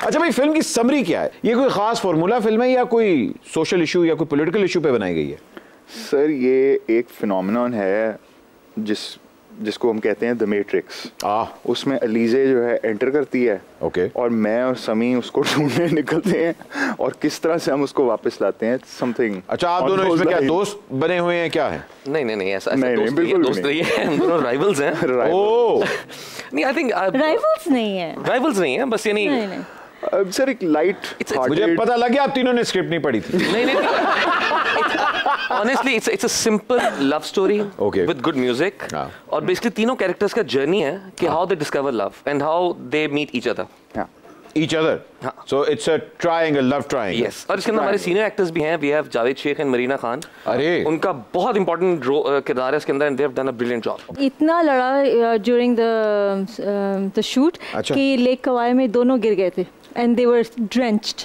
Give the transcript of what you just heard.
अच्छा भाई, फिल्म की समरी क्या है? ये कोई खास फॉर्मूला फिल्म है या कोई सोशल इशू या कोई पॉलिटिकल इशू पे बनाई गई है? सर ये एक फिनोमेनन है जिसको हम कहते हैं द मैट्रिक्स। उसमें अलीजे जो है एंटर करती है, और मैं और समी उसको ढूंढने निकलते हैं और किस तरह से हम उसको वापस लाते हैं समथिंग। अच्छा, आप दोनों इसमें क्या दोस्त बने हुए हैं, क्या है? नहीं ऐसा बिल्कुल दोस्त नहीं है, हम दोनों राइवल्स हैं। नहीं, आई थिंक राइवल्स नहीं है, बस यानी सर एक लाइट। मुझे पता लग गया आप तीनों ने स्क्रिप्ट नहीं पढ़ी थी। नहीं honestly it's a simple love story with good music, और basically तीनों कैरेक्टर्स का जर्नी है कि how they discover love and how they meet each other. So it's a triangle, love triangle. Yes, और इसके अंदर हमारे सीनियर एक्टर्स भी हैं। We have Javed Sheikh and Marina Khan. अरे उनका बहुत इंपॉर्टेंट किरदार है इसके अंदर, and they have done a brilliant job. इतना लड़ा during the shoot कि लेक कवाई में दोनों गिर गए थे and they were drenched.